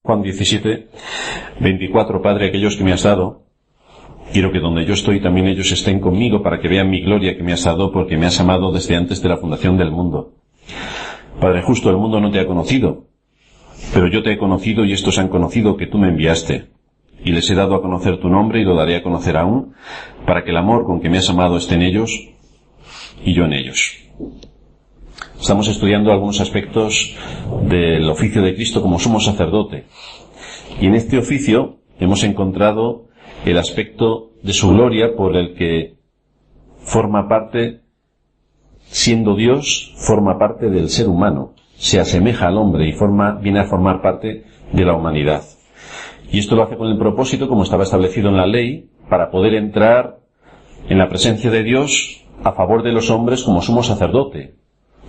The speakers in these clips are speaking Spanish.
Juan 17, 24, Padre, aquellos que me has dado, quiero que donde yo estoy también ellos estén conmigo para que vean mi gloria que me has dado porque me has amado desde antes de la fundación del mundo. Padre justo, el mundo no te ha conocido, pero yo te he conocido y estos han conocido que tú me enviaste. Y les he dado a conocer tu nombre y lo daré a conocer aún, para que el amor con que me has amado esté en ellos y yo en ellos. Estamos estudiando algunos aspectos del oficio de Cristo como sumo sacerdote. Y en este oficio hemos encontrado el aspecto de su gloria por el que forma parte, siendo Dios, forma parte del ser humano. Se asemeja al hombre y viene a formar parte de la humanidad. Y esto lo hace con el propósito, como estaba establecido en la ley, para poder entrar en la presencia de Dios a favor de los hombres como sumo sacerdote.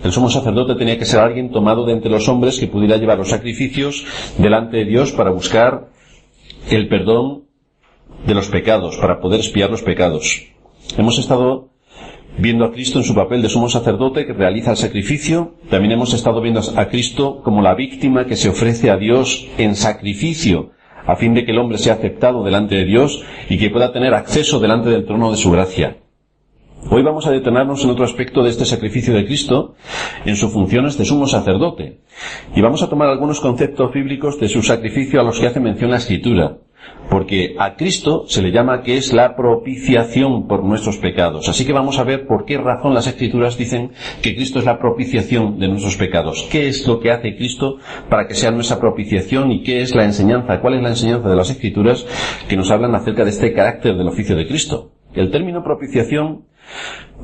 El sumo sacerdote tenía que ser alguien tomado de entre los hombres que pudiera llevar los sacrificios delante de Dios para buscar el perdón de los pecados, para poder expiar los pecados. Hemos estado viendo a Cristo en su papel de sumo sacerdote que realiza el sacrificio. También hemos estado viendo a Cristo como la víctima que se ofrece a Dios en sacrificio, a fin de que el hombre sea aceptado delante de Dios y que pueda tener acceso delante del trono de su gracia. Hoy vamos a detenernos en otro aspecto de este sacrificio de Cristo, en sus funciones de sumo sacerdote. Y vamos a tomar algunos conceptos bíblicos de su sacrificio a los que hace mención la Escritura. Porque a Cristo se le llama que es la propiciación por nuestros pecados. Así que vamos a ver por qué razón las Escrituras dicen que Cristo es la propiciación de nuestros pecados. ¿Qué es lo que hace Cristo para que sea nuestra propiciación y qué es la enseñanza? ¿Cuál es la enseñanza de las Escrituras que nos hablan acerca de este carácter del oficio de Cristo? El término propiciación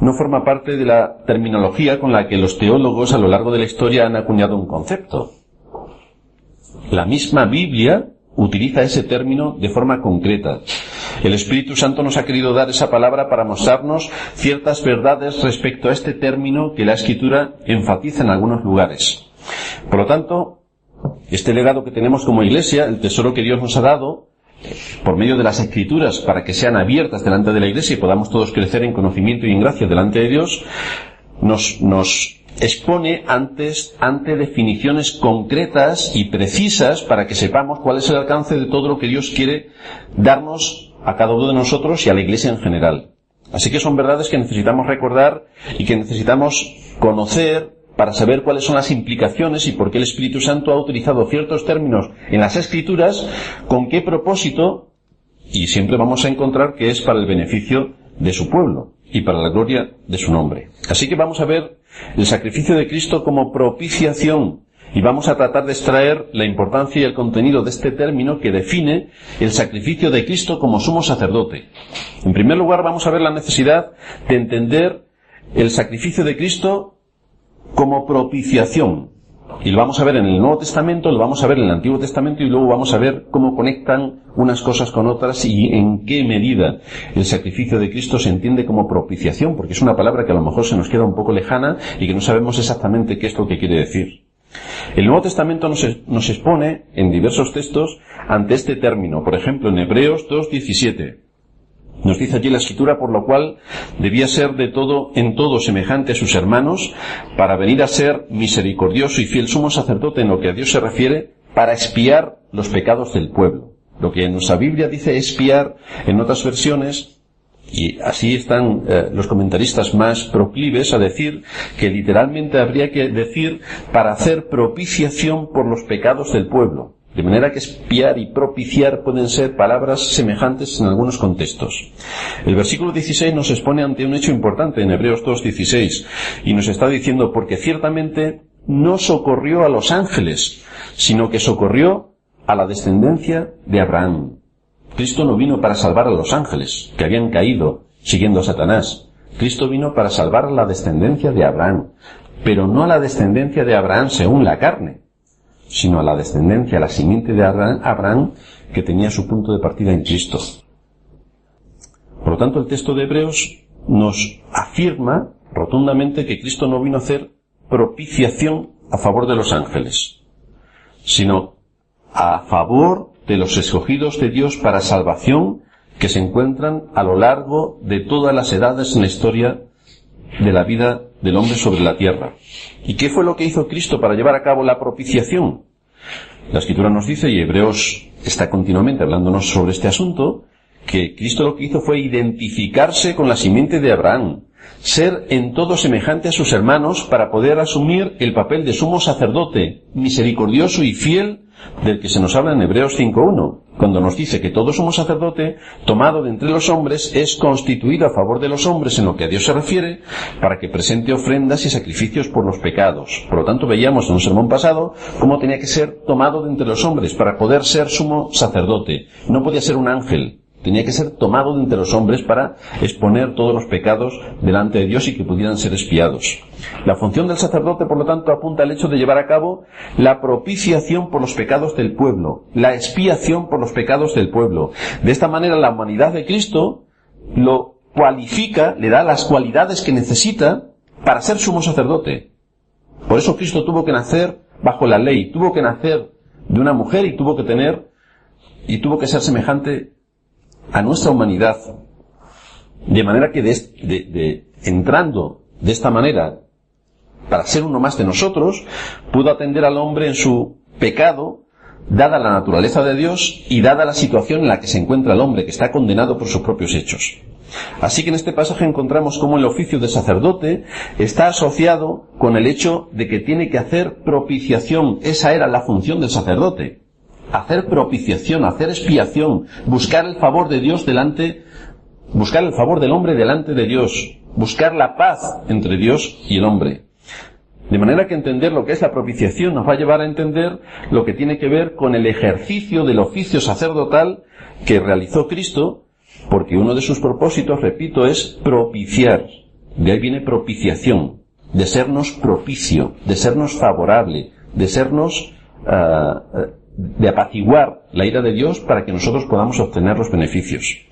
no forma parte de la terminología con la que los teólogos a lo largo de la historia han acuñado un concepto. La misma Biblia utiliza ese término de forma concreta. El Espíritu Santo nos ha querido dar esa palabra para mostrarnos ciertas verdades respecto a este término que la Escritura enfatiza en algunos lugares. Por lo tanto, este legado que tenemos como Iglesia, el tesoro que Dios nos ha dado, por medio de las Escrituras, para que sean abiertas delante de la Iglesia y podamos todos crecer en conocimiento y en gracia delante de Dios, nos expone ante definiciones concretas y precisas para que sepamos cuál es el alcance de todo lo que Dios quiere darnos a cada uno de nosotros y a la Iglesia en general. Así que son verdades que necesitamos recordar y que necesitamos conocer para saber cuáles son las implicaciones y por qué el Espíritu Santo ha utilizado ciertos términos en las Escrituras, con qué propósito, y siempre vamos a encontrar que es para el beneficio de su pueblo y para la gloria de su nombre. Así que vamos a ver el sacrificio de Cristo como propiciación y vamos a tratar de extraer la importancia y el contenido de este término que define el sacrificio de Cristo como sumo sacerdote. En primer lugar, vamos a ver la necesidad de entender el sacrificio de Cristo como propiciación. Y lo vamos a ver en el Nuevo Testamento, lo vamos a ver en el Antiguo Testamento y luego vamos a ver cómo conectan unas cosas con otras y en qué medida el sacrificio de Cristo se entiende como propiciación, porque es una palabra que a lo mejor se nos queda un poco lejana y que no sabemos exactamente qué es lo que quiere decir. El Nuevo Testamento nos expone en diversos textos ante este término. Por ejemplo, en Hebreos 2:17. Nos dice allí la Escritura, por lo cual debía ser de todo en todo semejante a sus hermanos, para venir a ser misericordioso y fiel sumo sacerdote en lo que a Dios se refiere, para expiar los pecados del pueblo. Lo que en nuestra Biblia dice expiar, en otras versiones, y así están los comentaristas más proclives a decir que literalmente habría que decir para hacer propiciación por los pecados del pueblo. De manera que expiar y propiciar pueden ser palabras semejantes en algunos contextos. El versículo 16 nos expone ante un hecho importante en Hebreos 2:16 y nos está diciendo, porque ciertamente no socorrió a los ángeles, sino que socorrió a la descendencia de Abraham. Cristo no vino para salvar a los ángeles, que habían caído siguiendo a Satanás. Cristo vino para salvar a la descendencia de Abraham, pero no a la descendencia de Abraham según la carne, sino a la descendencia, a la simiente de Abraham, que tenía su punto de partida en Cristo. Por lo tanto, el texto de Hebreos nos afirma rotundamente que Cristo no vino a hacer propiciación a favor de los ángeles, sino a favor de los escogidos de Dios para salvación que se encuentran a lo largo de todas las edades en la historia de la vida del hombre sobre la tierra. ¿Y qué fue lo que hizo Cristo para llevar a cabo la propiciación? La Escritura nos dice, y Hebreos está continuamente hablándonos sobre este asunto, que Cristo lo que hizo fue identificarse con la simiente de Abraham, ser en todo semejante a sus hermanos para poder asumir el papel de sumo sacerdote, misericordioso y fiel, del que se nos habla en Hebreos 5.1, cuando nos dice que todo sumo sacerdote, tomado de entre los hombres, es constituido a favor de los hombres en lo que a Dios se refiere, para que presente ofrendas y sacrificios por los pecados. Por lo tanto, veíamos en un sermón pasado cómo tenía que ser tomado de entre los hombres para poder ser sumo sacerdote. No podía ser un ángel. Tenía que ser tomado de entre los hombres para exponer todos los pecados delante de Dios y que pudieran ser expiados. La función del sacerdote, por lo tanto, apunta al hecho de llevar a cabo la propiciación por los pecados del pueblo, la expiación por los pecados del pueblo. De esta manera, la humanidad de Cristo lo cualifica, le da las cualidades que necesita para ser sumo sacerdote. Por eso Cristo tuvo que nacer bajo la ley, tuvo que nacer de una mujer y tuvo que ser semejante a nuestra humanidad, de manera que entrando de esta manera para ser uno más de nosotros, pudo atender al hombre en su pecado, dada la naturaleza de Dios y dada la situación en la que se encuentra el hombre, que está condenado por sus propios hechos. Así que en este pasaje encontramos cómo el oficio de sacerdote está asociado con el hecho de que tiene que hacer propiciación. Esa era la función del sacerdote. Hacer propiciación, hacer expiación, buscar el favor de Dios buscar el favor del hombre delante de Dios, buscar la paz entre Dios y el hombre. De manera que entender lo que es la propiciación nos va a llevar a entender lo que tiene que ver con el ejercicio del oficio sacerdotal que realizó Cristo, porque uno de sus propósitos, repito, es propiciar. De ahí viene propiciación, de sernos propicio, de sernos favorable, de sernos de apaciguar la ira de Dios para que nosotros podamos obtener los beneficios.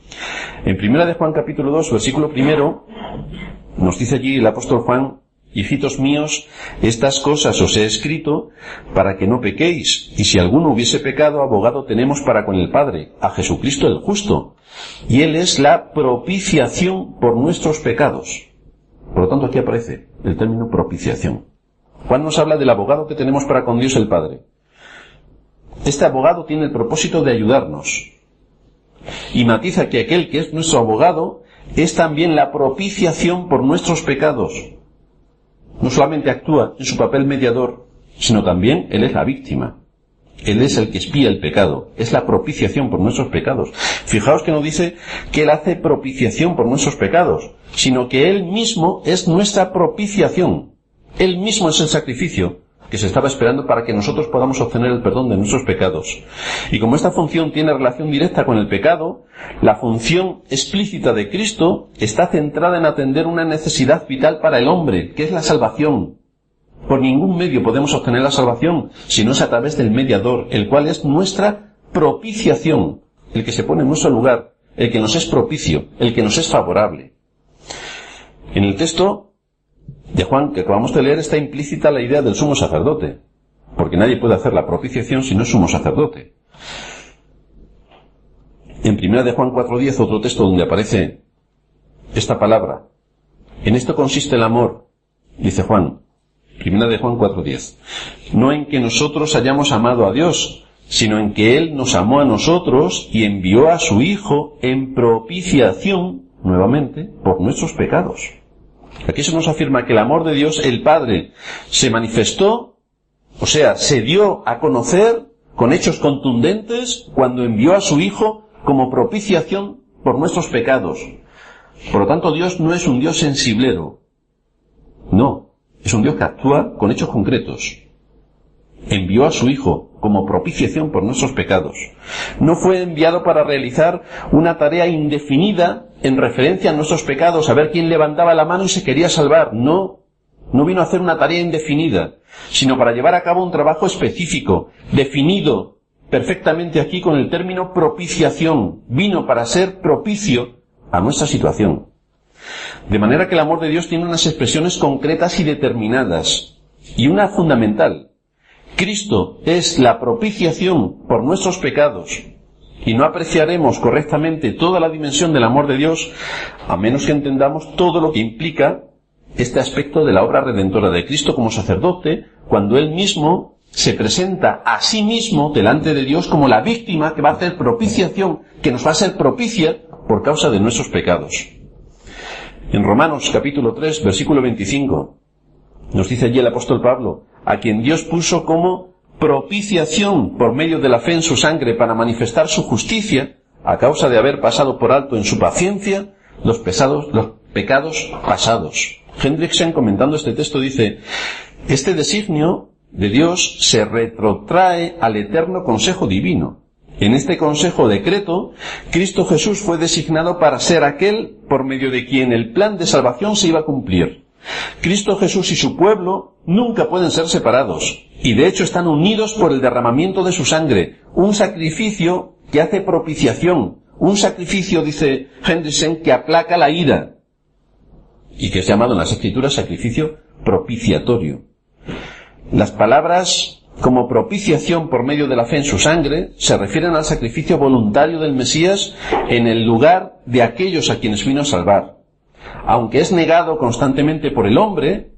En 1 de Juan capítulo 2, versículo 1, nos dice allí el apóstol Juan: hijitos míos, estas cosas os he escrito para que no pequéis, y si alguno hubiese pecado, abogado tenemos para con el Padre, a Jesucristo el justo, y Él es la propiciación por nuestros pecados. Por lo tanto, aquí aparece el término propiciación. Juan nos habla del abogado que tenemos para con Dios el Padre. Este abogado tiene el propósito de ayudarnos. Y matiza que aquel que es nuestro abogado es también la propiciación por nuestros pecados. No solamente actúa en su papel mediador, sino también Él es la víctima. Él es el que expía el pecado. Es la propiciación por nuestros pecados. Fijaos que no dice que Él hace propiciación por nuestros pecados, sino que Él mismo es nuestra propiciación. Él mismo es el sacrificio que se estaba esperando para que nosotros podamos obtener el perdón de nuestros pecados. Y como esta función tiene relación directa con el pecado, la función explícita de Cristo está centrada en atender una necesidad vital para el hombre, que es la salvación. Por ningún medio podemos obtener la salvación, si no es a través del mediador, el cual es nuestra propiciación, el que se pone en nuestro lugar, el que nos es propicio, el que nos es favorable. En el texto de Juan que acabamos de leer está implícita la idea del sumo sacerdote, porque nadie puede hacer la propiciación si no es sumo sacerdote. En 1 de Juan 4:10, otro texto donde aparece esta palabra: en esto consiste el amor, dice Juan, 1 de Juan 4:10, no en que nosotros hayamos amado a Dios, sino en que Él nos amó a nosotros y envió a su Hijo en propiciación, nuevamente, por nuestros pecados. Aquí se nos afirma que el amor de Dios, el Padre, se manifestó, o sea, se dio a conocer con hechos contundentes cuando envió a su Hijo como propiciación por nuestros pecados. Por lo tanto, Dios no es un Dios sensiblero. No, es un Dios que actúa con hechos concretos. Envió a su Hijo como propiciación por nuestros pecados. No fue enviado para realizar una tarea indefinida en referencia a nuestros pecados, a ver quién levantaba la mano y se quería salvar. No vino a hacer una tarea indefinida, sino para llevar a cabo un trabajo específico, definido perfectamente aquí con el término propiciación. Vino para ser propicio a nuestra situación. De manera que el amor de Dios tiene unas expresiones concretas y determinadas, y una fundamental. Cristo es la propiciación por nuestros pecados, y no apreciaremos correctamente toda la dimensión del amor de Dios a menos que entendamos todo lo que implica este aspecto de la obra redentora de Cristo como sacerdote, cuando Él mismo se presenta a sí mismo delante de Dios como la víctima que va a hacer propiciación, que nos va a ser propicia por causa de nuestros pecados. En Romanos capítulo 3, versículo 25, nos dice allí el apóstol Pablo, a quien Dios puso como propiciación por medio de la fe en su sangre para manifestar su justicia, a causa de haber pasado por alto en su paciencia los pecados pasados. Hendrickson, comentando este texto, dice, este designio de Dios se retrotrae al eterno consejo divino. En este consejo decreto, Cristo Jesús fue designado para ser aquel por medio de quien el plan de salvación se iba a cumplir. Cristo Jesús y su pueblo nunca pueden ser separados, y de hecho están unidos por el derramamiento de su sangre, un sacrificio que hace propiciación, un sacrificio, dice Hendrickson, que aplaca la ira, y que es llamado en las Escrituras sacrificio propiciatorio. Las palabras como propiciación por medio de la fe en su sangre se refieren al sacrificio voluntario del Mesías en el lugar de aquellos a quienes vino a salvar. Aunque es negado constantemente por el hombre,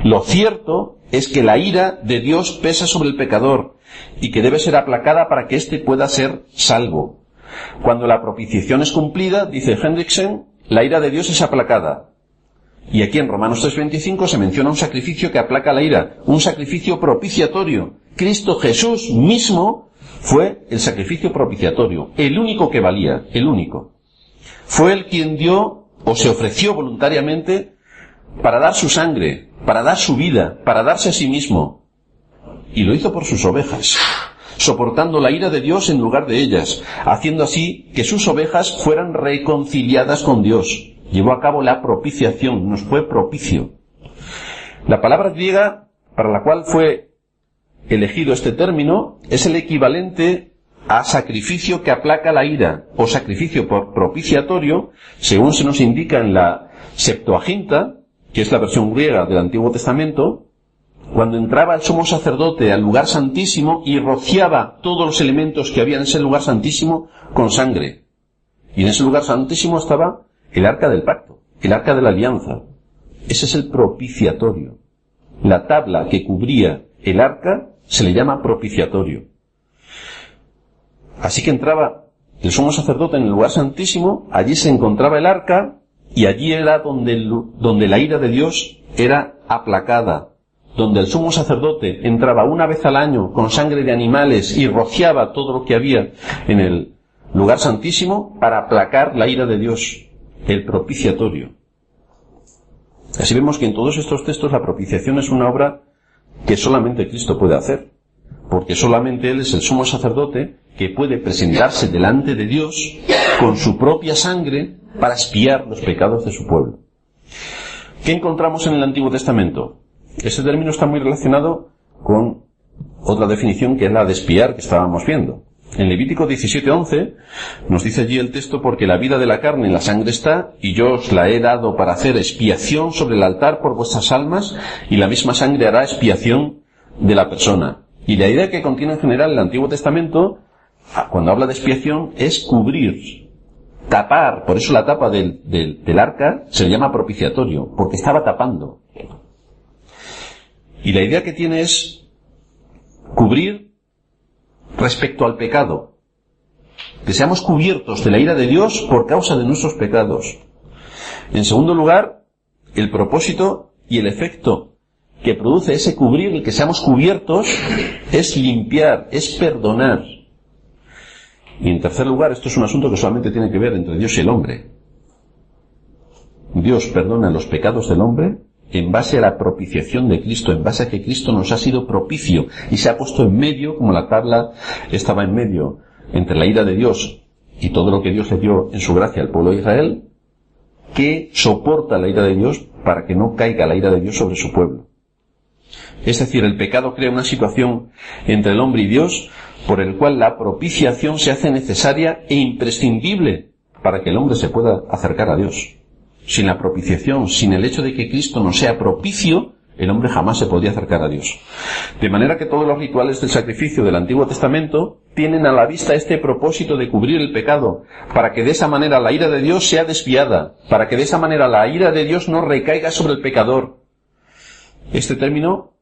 lo cierto es que la ira de Dios pesa sobre el pecador y que debe ser aplacada para que éste pueda ser salvo. Cuando la propiciación es cumplida, dice Hendrickson, la ira de Dios es aplacada. Y aquí en Romanos 3:25 se menciona un sacrificio que aplaca la ira, un sacrificio propiciatorio. Cristo Jesús mismo fue el sacrificio propiciatorio, el único que valía, el único. Fue el quien dio o se ofreció voluntariamente para dar su sangre, para dar su vida, para darse a sí mismo. Y lo hizo por sus ovejas, soportando la ira de Dios en lugar de ellas, haciendo así que sus ovejas fueran reconciliadas con Dios. Llevó a cabo la propiciación, nos fue propicio. La palabra griega para la cual fue elegido este término es el equivalente a sacrificio que aplaca la ira, o sacrificio por propiciatorio, según se nos indica en la Septuaginta, que es la versión griega del Antiguo Testamento, cuando entraba el sumo sacerdote al lugar santísimo y rociaba todos los elementos que había en ese lugar santísimo con sangre. Y en ese lugar santísimo estaba el arca del pacto, el arca de la alianza. Ese es el propiciatorio. La tabla que cubría el arca se le llama propiciatorio. Así que entraba el sumo sacerdote en el lugar santísimo, allí se encontraba el arca, y allí era donde la ira de Dios era aplacada, donde el sumo sacerdote entraba una vez al año con sangre de animales y rociaba todo lo que había en el lugar santísimo para aplacar la ira de Dios. El propiciatorio. Así vemos que en todos estos textos la propiciación es una obra que solamente Cristo puede hacer, porque solamente Él es el sumo sacerdote que puede presentarse delante de Dios con su propia sangre para expiar los pecados de su pueblo. ¿Qué encontramos en el Antiguo Testamento? Este término está muy relacionado con otra definición que es la de expiar que estábamos viendo. En Levítico 17:11 nos dice allí el texto, porque la vida de la carne en la sangre está, y yo os la he dado para hacer expiación sobre el altar por vuestras almas, y la misma sangre hará expiación de la persona. Y la idea que contiene en general el Antiguo Testamento, cuando habla de expiación, es cubrir, tapar. Por eso la tapa del arca se le llama propiciatorio, porque estaba tapando. Y la idea que tiene es cubrir respecto al pecado, que seamos cubiertos de la ira de Dios por causa de nuestros pecados. En segundo lugar, el propósito y el efecto que produce ese cubrir, el que seamos cubiertos, es limpiar, es perdonar. Y en tercer lugar, esto es un asunto que solamente tiene que ver entre Dios y el hombre. Dios perdona los pecados del hombre en base a la propiciación de Cristo, en base a que Cristo nos ha sido propicio y se ha puesto en medio, como la tabla estaba en medio entre la ira de Dios y todo lo que Dios le dio en su gracia al pueblo de Israel, que soporta la ira de Dios para que no caiga la ira de Dios sobre su pueblo. Es decir, el pecado crea una situación entre el hombre y Dios por el cual la propiciación se hace necesaria e imprescindible para que el hombre se pueda acercar a Dios. Sin la propiciación, sin el hecho de que Cristo no sea propicio, el hombre jamás se podría acercar a Dios. De manera que todos los rituales del sacrificio del Antiguo Testamento tienen a la vista este propósito de cubrir el pecado, para que de esa manera la ira de Dios sea desviada, para que de esa manera la ira de Dios no recaiga sobre el pecador. Este término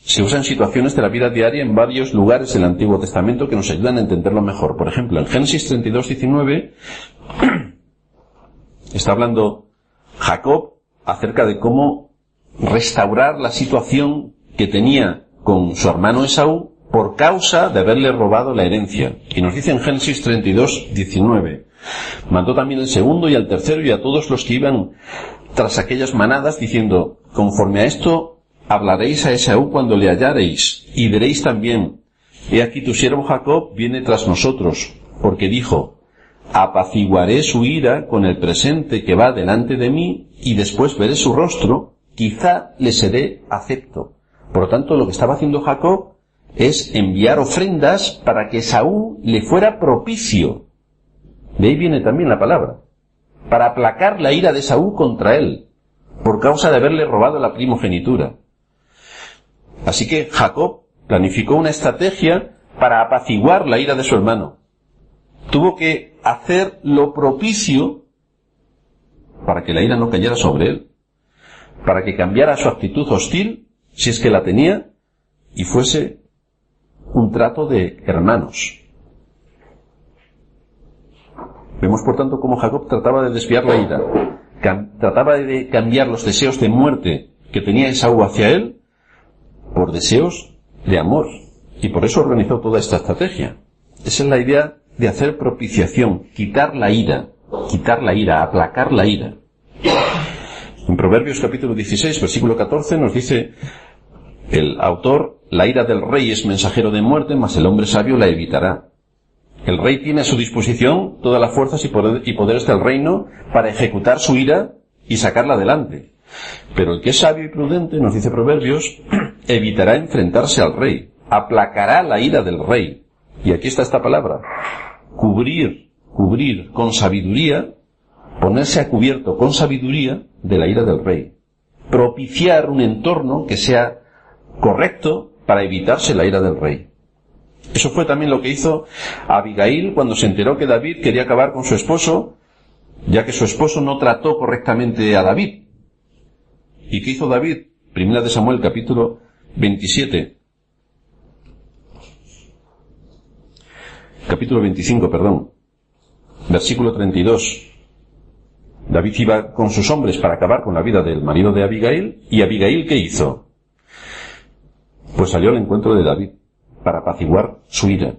Se usa en situaciones de la vida diaria en varios lugares del Antiguo Testamento que nos ayudan a entenderlo mejor. Por ejemplo, en Génesis 32:19 está hablando Jacob acerca de cómo restaurar la situación que tenía con su hermano Esaú por causa de haberle robado la herencia. Y nos dice en Génesis 32:19, mandó también el segundo y al tercero y a todos los que iban tras aquellas manadas, diciendo, conforme a esto hablaréis a Esaú cuando le hallareis, y diréis también, he aquí tu siervo Jacob viene tras nosotros, porque dijo, apaciguaré su ira con el presente que va delante de mí, y después veré su rostro, quizá le seré acepto. Por lo tanto, lo que estaba haciendo Jacob es enviar ofrendas para que Esaú le fuera propicio. De ahí viene también la palabra. Para aplacar la ira de Esaú contra él, por causa de haberle robado la primogenitura. Así que Jacob planificó una estrategia para apaciguar la ira de su hermano. Tuvo que hacer lo propicio para que la ira no cayera sobre él, para que cambiara su actitud hostil, si es que la tenía, y fuese un trato de hermanos. Vemos, por tanto, cómo Jacob trataba de desviar la ira, trataba de cambiar los deseos de muerte que tenía Esaú hacia él por deseos de amor. Y por eso organizó toda esta estrategia. Esa es la idea de hacer propiciación, quitar la ira, aplacar la ira. En Proverbios capítulo 16, versículo 14, nos dice el autor, la ira del rey es mensajero de muerte, mas el hombre sabio la evitará. El rey tiene a su disposición todas las fuerzas y poderes del reino para ejecutar su ira y sacarla adelante. Pero el que es sabio y prudente, nos dice Proverbios, evitará enfrentarse al rey, aplacará la ira del rey. Y aquí está esta palabra, cubrir con sabiduría, ponerse a cubierto con sabiduría de la ira del rey. Propiciar un entorno que sea correcto para evitarse la ira del rey. Eso fue también lo que hizo Abigail cuando se enteró que David quería acabar con su esposo, ya que su esposo no trató correctamente a David. ¿Y qué hizo David? Primera de Samuel, capítulo 27. Capítulo 25, perdón. Versículo 32. David iba con sus hombres para acabar con la vida del marido de Abigail. ¿Y Abigail qué hizo? Pues salió al encuentro de David para apaciguar su ira.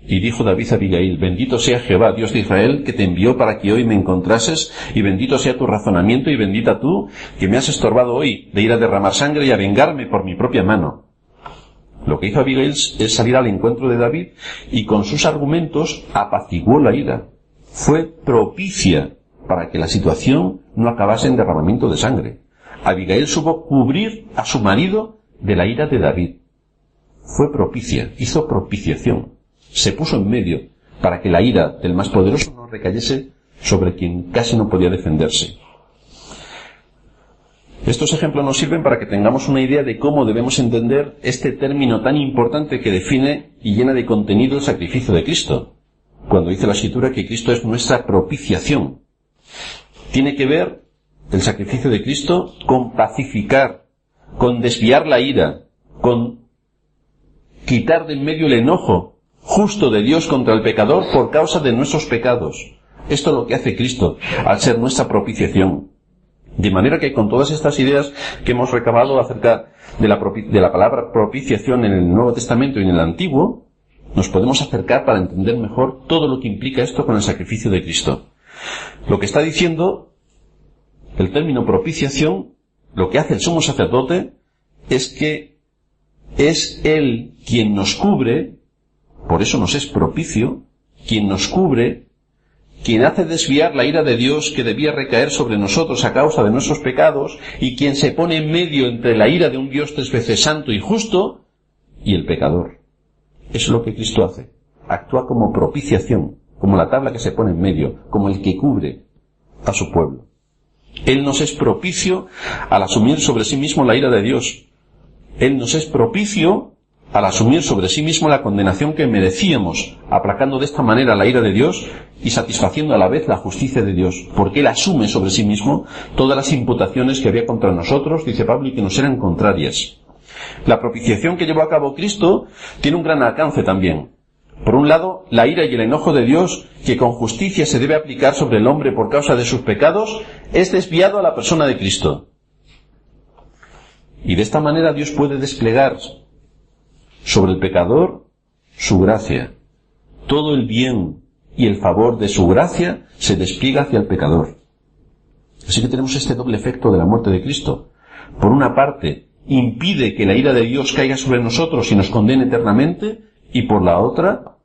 Y dijo David a Abigail, bendito sea Jehová, Dios de Israel, que te envió para que hoy me encontrases, y bendito sea tu razonamiento, y bendita tú, que me has estorbado hoy de ir a derramar sangre y a vengarme por mi propia mano. Lo que hizo Abigail es salir al encuentro de David, y con sus argumentos apaciguó la ira. Fue propicia para que la situación no acabase en derramamiento de sangre. Abigail supo cubrir a su marido de la ira de David. Fue propicia, hizo propiciación. Se puso en medio para que la ira del más poderoso no recayese sobre quien casi no podía defenderse. Estos ejemplos nos sirven para que tengamos una idea de cómo debemos entender este término tan importante que define y llena de contenido el sacrificio de Cristo, cuando dice la Escritura que Cristo es nuestra propiciación. Tiene que ver el sacrificio de Cristo con pacificar, con desviar la ira, con quitar de en medio el enojo justo de Dios contra el pecador por causa de nuestros pecados. Esto es lo que hace Cristo al ser nuestra propiciación. De manera que con todas estas ideas que hemos recabado acerca de la palabra propiciación en el Nuevo Testamento y en el Antiguo, nos podemos acercar para entender mejor todo lo que implica esto con el sacrificio de Cristo. Lo que está diciendo el término propiciación, lo que hace el sumo sacerdote, es que es Él quien nos cubre, por eso nos es propicio, quien nos cubre, quien hace desviar la ira de Dios que debía recaer sobre nosotros a causa de nuestros pecados, y quien se pone en medio entre la ira de un Dios 3 veces santo y justo y el pecador. Eso es lo que Cristo hace. Actúa como propiciación, como la tabla que se pone en medio, como el que cubre a su pueblo. Él nos es propicio al asumir sobre sí mismo la ira de Dios. Él nos es propicio al asumir sobre sí mismo la condenación que merecíamos, aplacando de esta manera la ira de Dios y satisfaciendo a la vez la justicia de Dios, porque Él asume sobre sí mismo todas las imputaciones que había contra nosotros, dice Pablo, y que nos eran contrarias. La propiciación que llevó a cabo Cristo tiene un gran alcance también. Por un lado, la ira y el enojo de Dios, que con justicia se debe aplicar sobre el hombre por causa de sus pecados, es desviado a la persona de Cristo. Y de esta manera Dios puede desplegar sobre el pecador su gracia. Todo el bien y el favor de su gracia se despliega hacia el pecador. Así que tenemos este doble efecto de la muerte de Cristo. Por una parte, impide que la ira de Dios caiga sobre nosotros y nos condene eternamente, y por la otra,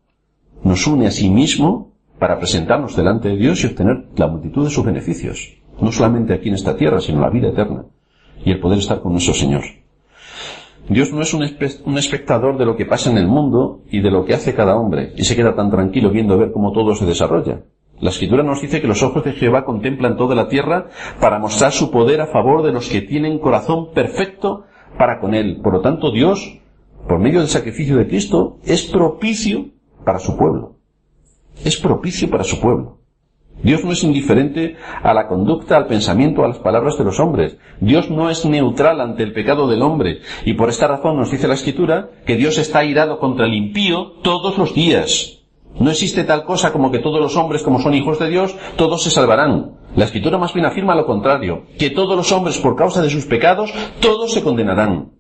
nos une a sí mismo para presentarnos delante de Dios y obtener la multitud de sus beneficios. No solamente aquí en esta tierra, sino la vida eterna y el poder estar con nuestro Señor. Dios no es un espectador de lo que pasa en el mundo y de lo que hace cada hombre, y se queda tan tranquilo viendo ver cómo todo se desarrolla. La Escritura nos dice que los ojos de Jehová contemplan toda la tierra para mostrar su poder a favor de los que tienen corazón perfecto para con Él. Por lo tanto, Dios, por medio del sacrificio de Cristo, es propicio para su pueblo. Es propicio para su pueblo. Dios no es indiferente a la conducta, al pensamiento, a las palabras de los hombres. Dios no es neutral ante el pecado del hombre. Y por esta razón nos dice la Escritura que Dios está airado contra el impío todos los días. No existe tal cosa como que todos los hombres, como son hijos de Dios, todos se salvarán. La Escritura más bien afirma lo contrario, que todos los hombres, por causa de sus pecados, todos se condenarán.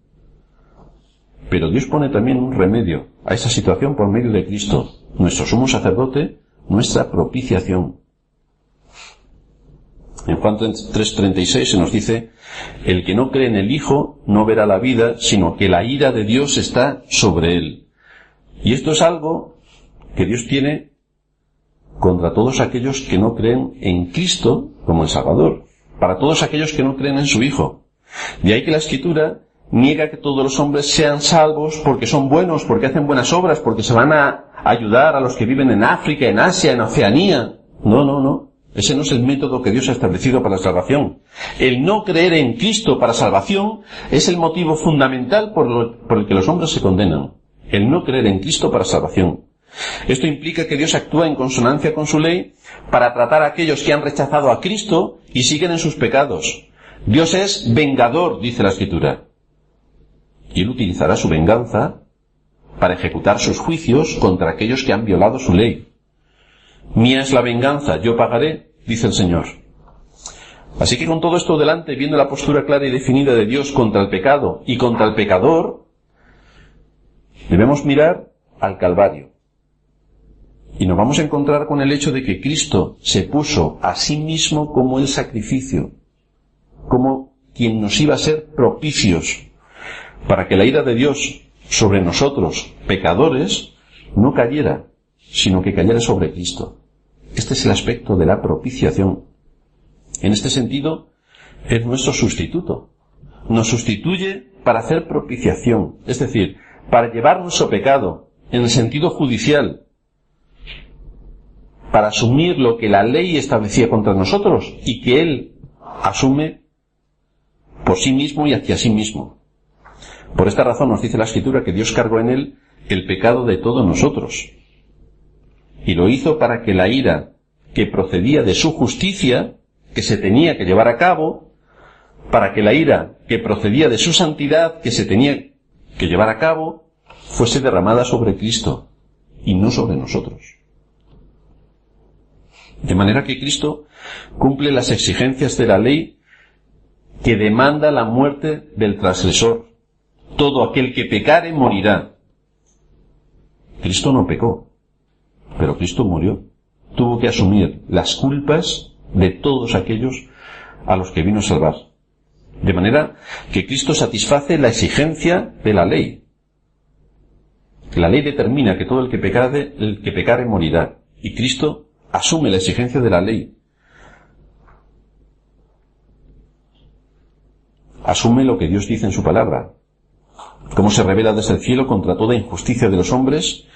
Pero Dios pone también un remedio a esa situación por medio de Cristo, nuestro sumo sacerdote, nuestra propiciación. En Juan 3:36 se nos dice: el que no cree en el Hijo no verá la vida, sino que la ira de Dios está sobre él. Y esto es algo que Dios tiene contra todos aquellos que no creen en Cristo como el Salvador, para todos aquellos que no creen en su Hijo. De ahí que la Escritura niega que todos los hombres sean salvos porque son buenos, porque hacen buenas obras, porque se van a ayudar a los que viven en África, en Asia, en Oceanía. No. Ese no es el método que Dios ha establecido para la salvación. El no creer en Cristo para salvación es el motivo fundamental por el que los hombres se condenan. El no creer en Cristo para salvación. Esto implica que Dios actúa en consonancia con su ley para tratar a aquellos que han rechazado a Cristo y siguen en sus pecados. Dios es vengador, dice la Escritura. Y Él utilizará su venganza para ejecutar sus juicios contra aquellos que han violado su ley. Mía es la venganza, yo pagaré, dice el Señor. Así que con todo esto delante, viendo la postura clara y definida de Dios contra el pecado y contra el pecador, debemos mirar al Calvario. Y nos vamos a encontrar con el hecho de que Cristo se puso a sí mismo como el sacrificio, como quien nos iba a ser propicios, para que la ira de Dios sobre nosotros, pecadores, no cayera, sino que cayera sobre Cristo. Este es el aspecto de la propiciación. En este sentido, es nuestro sustituto. Nos sustituye para hacer propiciación, es decir, para llevar nuestro pecado en el sentido judicial, para asumir lo que la ley establecía contra nosotros y que Él asume por sí mismo y hacia sí mismo. Por esta razón nos dice la Escritura que Dios cargó en Él el pecado de todos nosotros. Y lo hizo para que la ira que procedía de su justicia, que se tenía que llevar a cabo, para que la ira que procedía de su santidad, que se tenía que llevar a cabo, fuese derramada sobre Cristo y no sobre nosotros. De manera que Cristo cumple las exigencias de la ley que demanda la muerte del transgresor. Todo aquel que pecare morirá. Cristo no pecó, pero Cristo murió. Tuvo que asumir las culpas de todos aquellos a los que vino a salvar. De manera que Cristo satisface la exigencia de la ley. La ley determina que todo el que pecare morirá. Y Cristo asume la exigencia de la ley. Asume lo que Dios dice en su palabra. Cómo se revela desde el cielo contra toda injusticia de los hombres,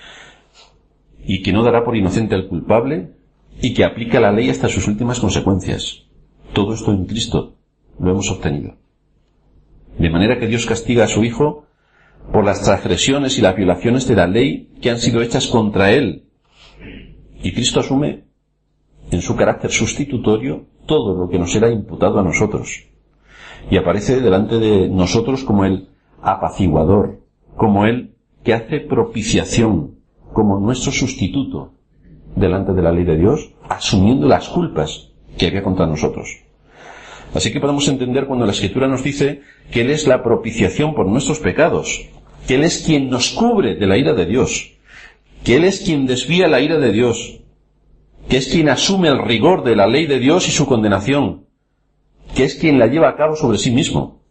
y que no dará por inocente al culpable, y que aplica la ley hasta sus últimas consecuencias. Todo esto en Cristo lo hemos obtenido. De manera que Dios castiga a su Hijo por las transgresiones y las violaciones de la ley que han sido hechas contra Él. Y Cristo asume en su carácter sustitutorio todo lo que nos era imputado a nosotros. Y aparece delante de nosotros como el apaciguador, como el que hace propiciación, como nuestro sustituto delante de la ley de Dios, asumiendo las culpas que había contra nosotros. Así que podemos entender cuando la Escritura nos dice que Él es la propiciación por nuestros pecados, que Él es quien nos cubre de la ira de Dios, que Él es quien desvía la ira de Dios, que es quien asume el rigor de la ley de Dios y su condenación, que es quien la lleva a cabo sobre sí mismo,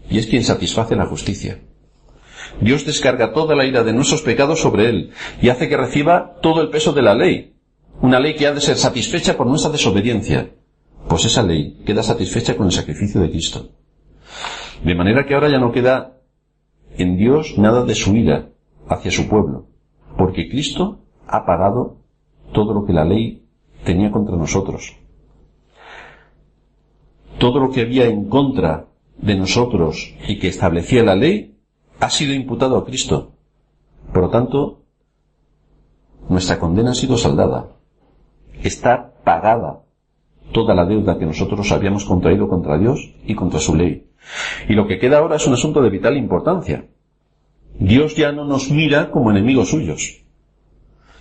y es quien satisface la justicia. Dios descarga toda la ira de nuestros pecados sobre Él y hace que reciba todo el peso de la ley, una ley que ha de ser satisfecha por nuestra desobediencia, pues esa ley queda satisfecha con el sacrificio de Cristo. De manera que ahora ya no queda en Dios nada de su ira hacia su pueblo, porque Cristo ha pagado todo lo que la ley tenía contra nosotros. Todo lo que había en contra de nosotros y que establecía la ley ha sido imputado a Cristo. Por lo tanto, nuestra condena ha sido saldada. Está pagada toda la deuda que nosotros habíamos contraído contra Dios y contra su ley. Y lo que queda ahora es un asunto de vital importancia. Dios ya no nos mira como enemigos suyos,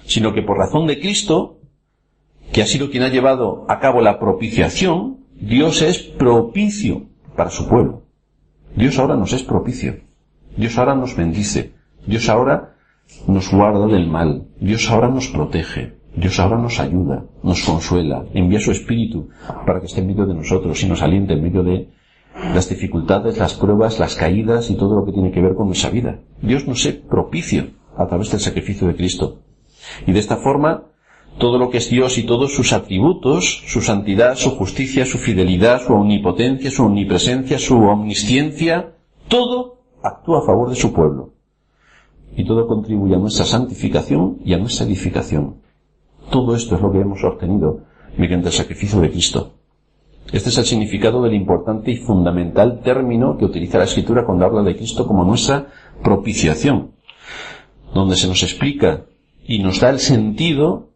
sino que por razón de Cristo, que ha sido quien ha llevado a cabo la propiciación, Dios es propicio para su pueblo. Dios ahora nos es propicio. Dios ahora nos bendice. Dios ahora nos guarda del mal. Dios ahora nos protege. Dios ahora nos ayuda, nos consuela, envía su Espíritu para que esté en medio de nosotros y nos aliente en medio de las dificultades, las pruebas, las caídas y todo lo que tiene que ver con nuestra vida. Dios nos es propicio a través del sacrificio de Cristo. Y de esta forma, todo lo que es Dios y todos sus atributos, su santidad, su justicia, su fidelidad, su omnipotencia, su omnipresencia, su omnisciencia, todo actúa a favor de su pueblo. Y todo contribuye a nuestra santificación y a nuestra edificación. Todo esto es lo que hemos obtenido mediante el sacrificio de Cristo. Este es el significado del importante y fundamental término que utiliza la Escritura cuando habla de Cristo como nuestra propiciación, donde se nos explica y nos da el sentido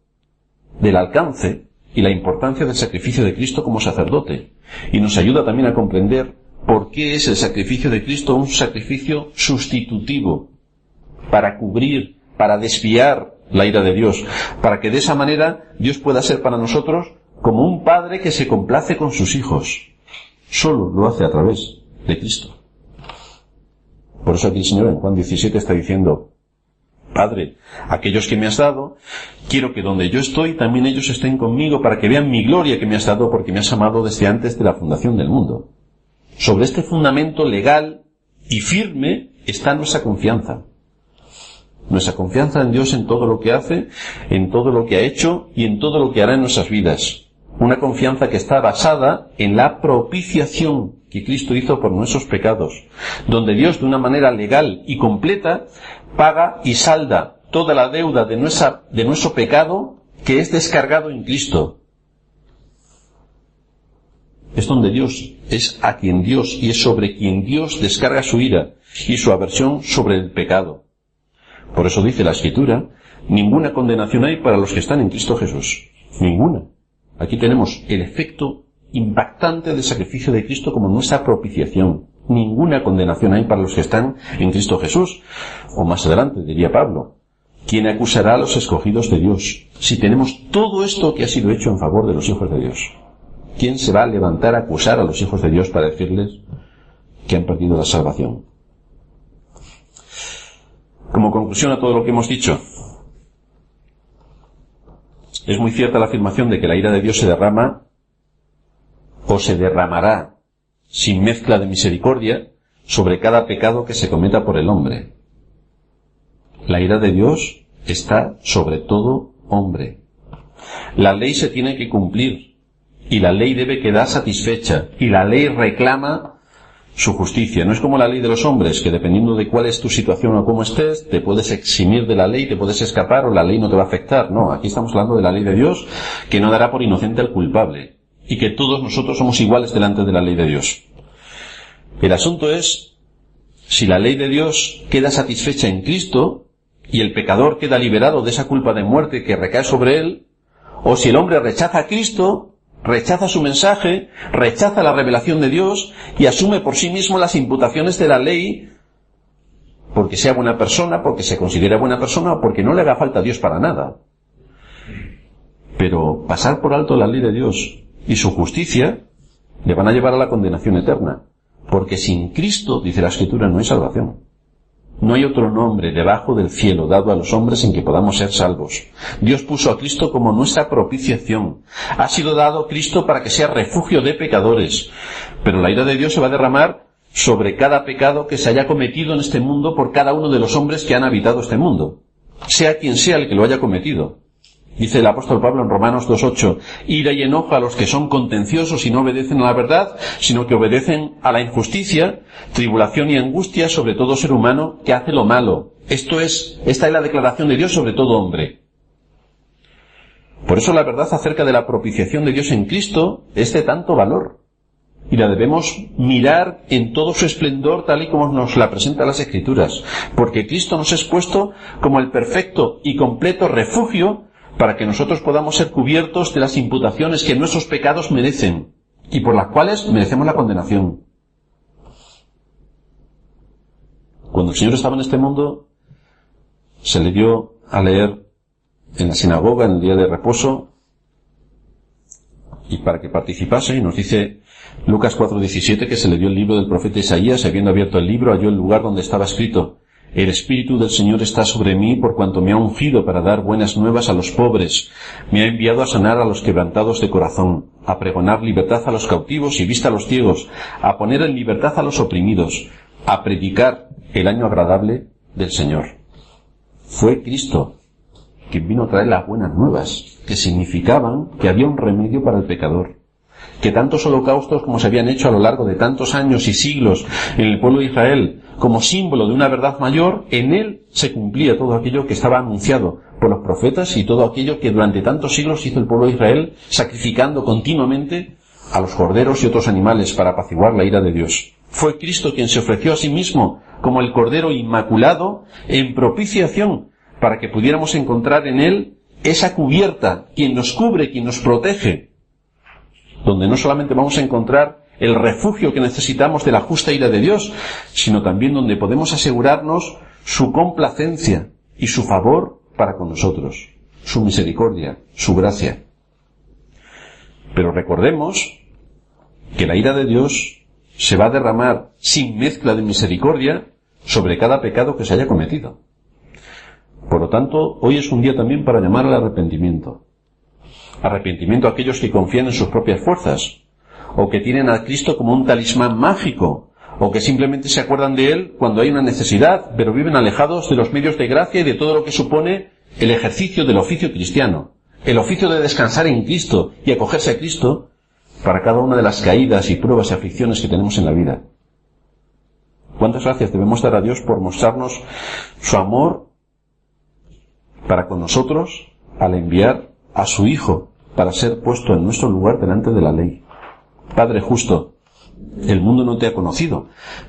del alcance y la importancia del sacrificio de Cristo como sacerdote, y nos ayuda también a comprender por qué es el sacrificio de Cristo un sacrificio sustitutivo, para cubrir, para desviar la ira de Dios, para que de esa manera Dios pueda ser para nosotros como un padre que se complace con sus hijos. Solo lo hace a través de Cristo. Por eso aquí el Señor en Juan 17 está diciendo: Padre, aquellos que me has dado, quiero que donde yo estoy también ellos estén conmigo para que vean mi gloria que me has dado porque me has amado desde antes de la fundación del mundo. Sobre este fundamento legal y firme está nuestra confianza. Nuestra confianza en Dios en todo lo que hace, en todo lo que ha hecho y en todo lo que hará en nuestras vidas. Una confianza que está basada en la propiciación que Cristo hizo por nuestros pecados, donde Dios de una manera legal y completa paga y salda toda la deuda de nuestro pecado que es descargado en Cristo. Es donde Dios es a quien Dios y es sobre quien Dios descarga su ira y su aversión sobre el pecado. Por eso dice la Escritura: ninguna condenación hay para los que están en Cristo Jesús. Ninguna. Aquí tenemos el efecto impactante del sacrificio de Cristo como nuestra propiciación. Ninguna condenación hay para los que están en Cristo Jesús. O más adelante diría Pablo: ¿quién acusará a los escogidos de Dios? Si tenemos todo esto que ha sido hecho en favor de los hijos de Dios, ¿quién se va a levantar a acusar a los hijos de Dios para decirles que han perdido la salvación? Como conclusión a todo lo que hemos dicho, es muy cierta la afirmación de que la ira de Dios se derrama o se derramará sin mezcla de misericordia sobre cada pecado que se cometa por el hombre. La ira de Dios está sobre todo hombre. La ley se tiene que cumplir y la ley debe quedar satisfecha y la ley reclama su justicia. No es como la ley de los hombres, que dependiendo de cuál es tu situación o cómo estés, te puedes eximir de la ley, te puedes escapar o la ley no te va a afectar. No, aquí estamos hablando de la ley de Dios, que no dará por inocente al culpable y que todos nosotros somos iguales delante de la ley de Dios. El asunto es si la ley de Dios queda satisfecha en Cristo y el pecador queda liberado de esa culpa de muerte que recae sobre él, o si el hombre rechaza a Cristo, rechaza su mensaje, rechaza la revelación de Dios y asume por sí mismo las imputaciones de la ley porque sea buena persona, porque se considera buena persona o porque no le haga falta a Dios para nada. Pero pasar por alto la ley de Dios y su justicia le van a llevar a la condenación eterna, porque sin Cristo, dice la Escritura, no hay salvación. No hay otro nombre debajo del cielo dado a los hombres en que podamos ser salvos. Dios puso a Cristo como nuestra propiciación. Ha sido dado Cristo para que sea refugio de pecadores. Pero la ira de Dios se va a derramar sobre cada pecado que se haya cometido en este mundo por cada uno de los hombres que han habitado este mundo, sea quien sea el que lo haya cometido. Dice el apóstol Pablo en Romanos 2:8, ira y enojo a los que son contenciosos y no obedecen a la verdad, sino que obedecen a la injusticia, tribulación y angustia sobre todo ser humano que hace lo malo. Esta es la declaración de Dios sobre todo hombre. Por eso la verdad acerca de la propiciación de Dios en Cristo es de tanto valor. Y la debemos mirar en todo su esplendor tal y como nos la presentan las Escrituras. Porque Cristo nos es puesto como el perfecto y completo refugio para que nosotros podamos ser cubiertos de las imputaciones que nuestros pecados merecen y por las cuales merecemos la condenación. Cuando el Señor estaba en este mundo, se le dio a leer en la sinagoga en el día de reposo y para que participase, y nos dice Lucas 4:17 que se le dio el libro del profeta Isaías, y habiendo abierto el libro halló el lugar donde estaba escrito: el Espíritu del Señor está sobre mí por cuanto me ha ungido para dar buenas nuevas a los pobres, me ha enviado a sanar a los quebrantados de corazón, a pregonar libertad a los cautivos y vista a los ciegos, a poner en libertad a los oprimidos, a predicar el año agradable del Señor. Fue Cristo quien vino a traer las buenas nuevas, que significaban que había un remedio para el pecador, que tantos holocaustos como se habían hecho a lo largo de tantos años y siglos en el pueblo de Israel, como símbolo de una verdad mayor, en él se cumplía todo aquello que estaba anunciado por los profetas y todo aquello que durante tantos siglos hizo el pueblo de Israel, sacrificando continuamente a los corderos y otros animales para apaciguar la ira de Dios. Fue Cristo quien se ofreció a sí mismo como el Cordero inmaculado en propiciación para que pudiéramos encontrar en él esa cubierta, quien nos cubre, quien nos protege, donde no solamente vamos a encontrar el refugio que necesitamos de la justa ira de Dios, sino también donde podemos asegurarnos su complacencia y su favor para con nosotros, su misericordia, su gracia. Pero recordemos que la ira de Dios se va a derramar sin mezcla de misericordia sobre cada pecado que se haya cometido. Por lo tanto, hoy es un día también para llamar al arrepentimiento. Arrepentimiento a aquellos que confían en sus propias fuerzas, o que tienen a Cristo como un talismán mágico, o que simplemente se acuerdan de Él cuando hay una necesidad, pero viven alejados de los medios de gracia y de todo lo que supone el ejercicio del oficio cristiano, el oficio de descansar en Cristo y acogerse a Cristo para cada una de las caídas y pruebas y aflicciones que tenemos en la vida. ¿Cuántas gracias debemos dar a Dios por mostrarnos su amor para con nosotros al enviar a su Hijo para ser puesto en nuestro lugar delante de la ley? Padre justo, el mundo no te ha conocido,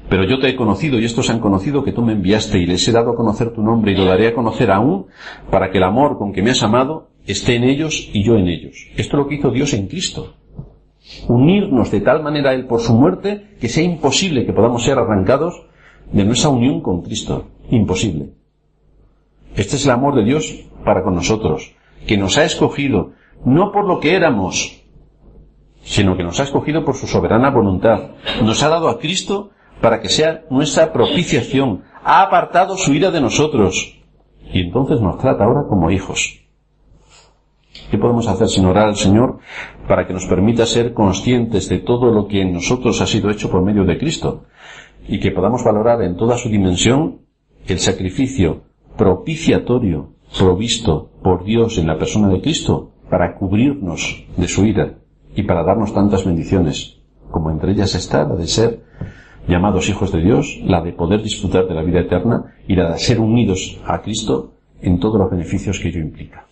pero yo te he conocido y estos han conocido que tú me enviaste y les he dado a conocer tu nombre y lo daré a conocer aún para que el amor con que me has amado esté en ellos y yo en ellos. Esto es lo que hizo Dios en Cristo. Unirnos de tal manera a Él por su muerte que sea imposible que podamos ser arrancados de nuestra unión con Cristo. Imposible. Este es el amor de Dios para con nosotros, que nos ha escogido, no por lo que éramos, sino que nos ha escogido por su soberana voluntad. Nos ha dado a Cristo para que sea nuestra propiciación. Ha apartado su ira de nosotros. Y entonces nos trata ahora como hijos. ¿Qué podemos hacer sino orar al Señor para que nos permita ser conscientes de todo lo que en nosotros ha sido hecho por medio de Cristo? Y que podamos valorar en toda su dimensión el sacrificio propiciatorio provisto por Dios en la persona de Cristo para cubrirnos de su ira y para darnos tantas bendiciones, como entre ellas está la de ser llamados hijos de Dios, la de poder disfrutar de la vida eterna y la de ser unidos a Cristo en todos los beneficios que ello implica.